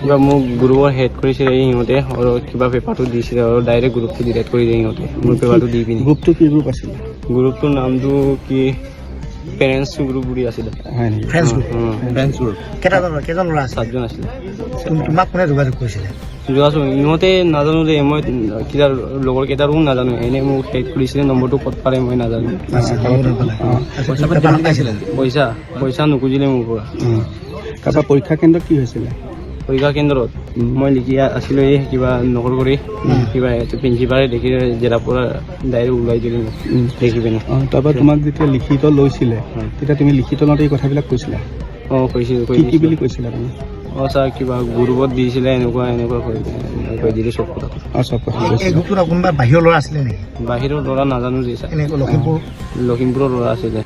কিবা মোক গ্ৰুপৰ হেড কৰিছিলে সিহঁতে আৰু কিবা পেপাৰটো দিছিলে আৰু ডাইৰেক্ট গ্ৰুপটো ডিলিট কৰি দিয়ে সিহঁতে মোৰ পেপাৰটো দি পিনি গ্ৰুপটো কি গ্ৰুপ আছিলে গ্ৰুপটোৰ নামটো কি পেৰেণ্টছ গ্ৰুপ বুলি আছিলে হয় নেকি ফ্ৰেণ্ডছ গ্ৰুপ ফ্ৰেণ্ডছ গ্ৰুপ কেইজন ল'ৰা আছে 7জন আছিলে তোমাক কোনে যোগাযোগ কৰিছিলে যোৱাচোন ইহঁতে নাজানো যে মই কিবা লগৰ কেইটাৰো নাজানো এনেই মোক হেড কৰিছিলে নম্বৰটো ক'ত পাৰে মই নাজানো পইচা নুখুজিলে মোৰ পৰা তাৰপৰা পৰীক্ষা কেন্দ্ৰত কি হৈছিলে পৰীক্ষা কেন্দ্ৰত মই লিখি আছিলোঁ এই কিবা নকল কৰি কিবা প্ৰিন্সিপালে দেখি জেৰাৰ পৰা ডাইৰেক্ট ওলাই দিলে মোক দেখি পিনে তাৰপৰা তোমাক যেতিয়া লিখিত লৈছিলে তেতিয়া তুমি লিখিত লওঁতে এই কথাবিলাক কৈছিলা কৈছিলোঁ কি বুলি কৈছিলা তুমি ছাৰ কিবা গ্ৰুপত দিছিলে এনেকুৱা কৈ দিলে চব কথা চব কথা এই গ্ৰুপটোত কোনোবা বাহিৰৰ ল'ৰা আছিলে নেকি বাহিৰৰ ল'ৰা নাজানো যে ছাৰ এনেকৈ লখিমপুৰৰ লখিমপুৰৰ ল'ৰা আছিলে